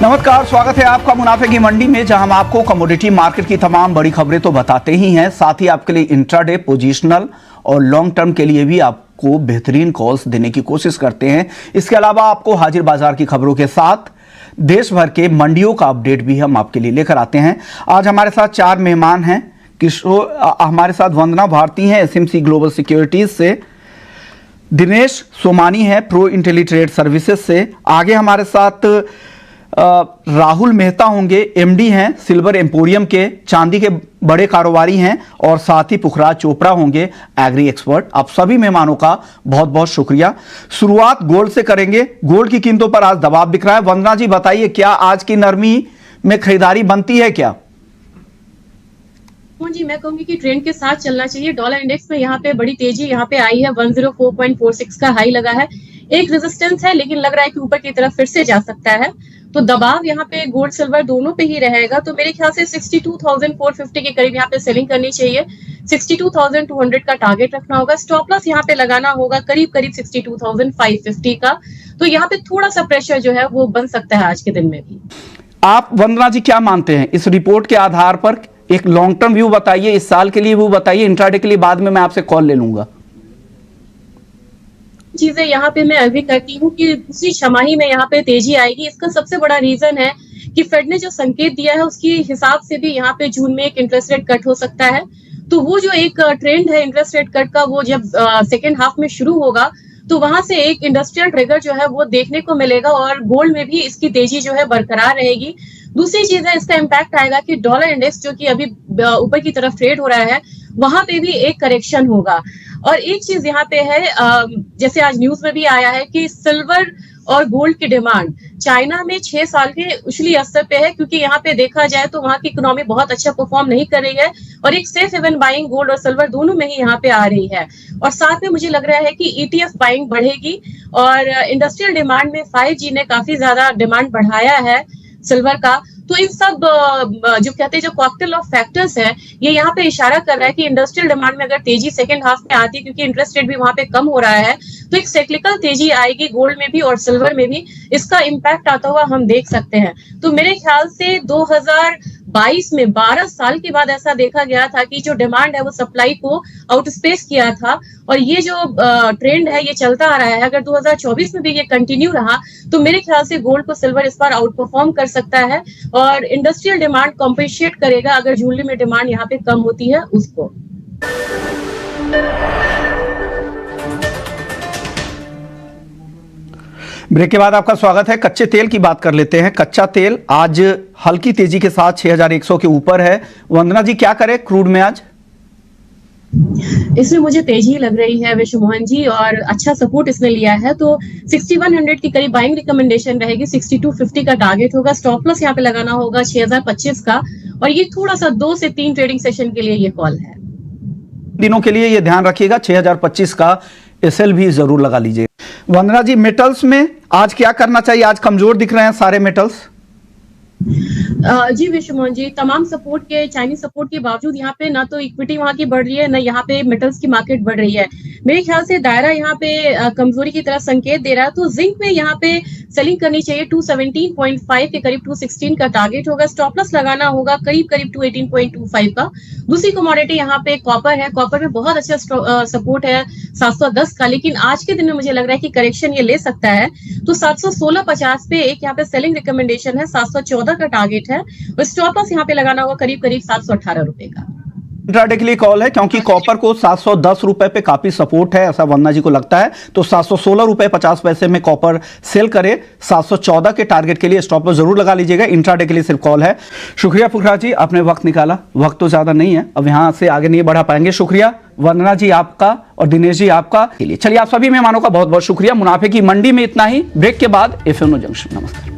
नमस्कार, स्वागत है आपका मुनाफे की मंडी में, जहां हम आपको कमोडिटी मार्केट की तमाम बड़ी खबरें तो बताते ही हैं, साथ ही आपके लिए इंट्राडे, पोजिशनल और लॉन्ग टर्म के लिए भी आपको बेहतरीन कॉल्स देने की कोशिश करते हैं। इसके अलावा आपको हाजिर बाजार की खबरों के साथ देश भर के मंडियों का अपडेट भी हम आपके लिए लेकर आते हैं। आज हमारे साथ 4 मेहमान हैं। किशोर हमारे साथ वंदना भारती हैं एसएमसी ग्लोबल सिक्योरिटीज से, दिनेश सोमानी है प्रो इंटेलीट्रेड सर्विसेज से, आगे हमारे साथ राहुल मेहता होंगे, एमडी हैं सिल्वर एम्पोरियम के, चांदी के बड़े कारोबारी हैं, और साथ ही पुखराज चोपड़ा होंगे एग्री एक्सपर्ट। आप सभी मेहमानों का बहुत बहुत शुक्रिया। शुरुआत गोल्ड से करेंगे। गोल्ड की कीमतों पर आज दबाव दिख रहा है। वंदना जी बताइए, क्या आज की नरमी में खरीदारी बनती है क्या? जी, मैं कहूंगी कि ट्रेंड के साथ चलना चाहिए। डॉलर इंडेक्स में यहाँ पे बड़ी तेजी यहाँ पे आई है, 104.46 का हाई लगा है। एक रेजिस्टेंस है, लेकिन लग रहा है कि ऊपर की तरफ फिर से जा सकता है, तो दबाव यहाँ पे गोल्ड सिल्वर दोनों पे ही रहेगा। तो मेरे ख्याल से 62,450 के करीब यहाँ पे सेलिंग करनी चाहिए। 62,200 का टारगेट रखना होगा। स्टॉप लॉस यहाँ पे लगाना होगा करीब करीब 62,550 का। तो यहाँ पे थोड़ा सा प्रेशर जो है वो बन सकता है आज के दिन में भी। आप वंदना जी क्या मानते हैं इस रिपोर्ट के आधार पर? एक लॉन्ग टर्म व्यू बताइए, इस साल के लिए व्यू बताइए, इंट्राडे के लिए बाद में मैं आपसे कॉल ले लूंगा। चीजें यहाँ पे मैं अभी करती हूँ कि दूसरी छमाही में यहाँ पे तेजी आएगी। इसका सबसे बड़ा रीजन है कि फेड ने जो संकेत दिया है उसके हिसाब से भी यहाँ पे जून में एक इंटरेस्ट रेट कट हो सकता है। तो वो जो एक ट्रेंड है इंटरेस्ट रेट कट का, वो जब सेकेंड हाफ में शुरू होगा तो वहां से एक इंडस्ट्रियल ट्रिगर जो है वो देखने को मिलेगा, और गोल्ड में भी इसकी तेजी जो है बरकरार रहेगी। दूसरी चीज है, इसका इम्पैक्ट आएगा कि डॉलर इंडेक्स जो कि अभी ऊपर की तरफ ट्रेड हो रहा है, वहां पे भी एक करेक्शन होगा। और एक चीज यहाँ पे है, जैसे आज न्यूज में भी आया है कि सिल्वर और गोल्ड की डिमांड चाइना में 6 साल के उछली स्तर पे है, क्योंकि यहाँ पे देखा जाए तो वहां की इकोनॉमी बहुत अच्छा परफॉर्म नहीं कर रही है, और एक सेफ हेवन बाइंग गोल्ड और सिल्वर दोनों में ही यहाँ पे आ रही है। और साथ में मुझे लग रहा है कि ईटीएफ बाइंग बढ़ेगी, और इंडस्ट्रियल डिमांड में 5G ने काफी ज्यादा डिमांड बढ़ाया है सिल्वर का। तो इन सब जो कहते हैं जो कॉकटेल ऑफ फैक्टर्स है, ये यहाँ पे इशारा कर रहा है कि इंडस्ट्रियल डिमांड में अगर तेजी सेकंड हाफ में आती है, क्योंकि इंटरेस्ट रेट भी वहां पे कम हो रहा है, तो एक साइक्लिकल तेजी आएगी गोल्ड में भी और सिल्वर में भी। इसका इम्पैक्ट आता हुआ हम देख सकते हैं। तो मेरे ख्याल से 2022 में 12 साल के बाद ऐसा देखा गया था कि जो डिमांड है वो सप्लाई को आउटस्पेस किया था, और ये जो ट्रेंड है ये चलता आ रहा है। अगर 2024 में भी ये कंटिन्यू रहा तो मेरे ख्याल से गोल्ड को सिल्वर इस बार आउट परफॉर्म कर सकता है, और इंडस्ट्रियल डिमांड कॉम्पेंसेट करेगा अगर ज्वेलरी में डिमांड यहाँ पे कम होती है उसको। ब्रेक के बाद आपका स्वागत है। कच्चे तेल की बात कर लेते हैं। कच्चा तेल आज हल्की तेजी के साथ 6100 के ऊपर है। वंदना जी क्या करें क्रूड में आज? इसमें मुझे तेजी लग रही है विश्व मोहन जी, और अच्छा सपोर्ट इसने लिया है, तो 6100 के करीब बाइंग रिकमेंडेशन रहेगी। 6250 का टारगेट होगा। स्टॉप लॉस यहाँ पे लगाना होगा 6025 का, और ये थोड़ा सा 2 से 3 ट्रेडिंग सेशन के लिए ये कॉल है। दिनों के लिए ये ध्यान रखिएगा, 6025 का एसएल भी जरूर लगा लीजिए। वंदना जी मेटल्स में आज क्या करना चाहिए? आज कमजोर दिख रहे हैं सारे मेटल्स। जी विश्व मोहन जी, तमाम सपोर्ट के, चाइनीज सपोर्ट के बावजूद यहाँ पे ना तो इक्विटी वहां की बढ़ रही है, ना यहाँ पे मेटल्स की मार्केट बढ़ रही है। मेरे ख्याल से दायरा यहाँ पे कमजोरी की तरफ संकेत दे रहा है। तो जिंक में यहाँ पे सेलिंग करनी चाहिए। 217.5 के करीब 216 का टारगेट होगा। स्टॉप लॉस लगाना होगा करीब करीब 218.25 का। दूसरी कमोडिटी यहाँ पे कॉपर है। कॉपर में बहुत अच्छा सपोर्ट है 710 का, लेकिन आज के दिन में मुझे लग रहा है कि करेक्शन ये ले सकता है। तो 716.50 पे एक यहाँ पे सेलिंग रिकमेंडेशन है। 714 का टारगेट है, और स्टॉप लॉस यहाँ पे लगाना होगा करीब करीब 718 रुपए का। इंट्राडे के लिए कॉल है, क्योंकि कॉपर को 710 रुपए पे काफी सपोर्ट है, ऐसा वंदना जी को लगता है। तो 716 रुपए 50 पैसे में कॉपर सेल करे। 714 के टारगेट के लिए स्टॉप लॉस जरूर लगा लीजिएगा। इंट्राडे के लिए सिर्फ कॉल है। शुक्रिया पुखराज जी, आपने वक्त निकाला। वक्त तो ज्यादा नहीं है, अब यहां से आगे नहीं बढ़ा पाएंगे। शुक्रिया वंदना जी आपका और दिनेश जी आपका के लिए। चलिए, आप सभी मेहमानों का बहुत बहुत शुक्रिया। मुनाफे की मंडी में इतना ही। ब्रेक के बाद एफएमओ जंक्शन। नमस्कार।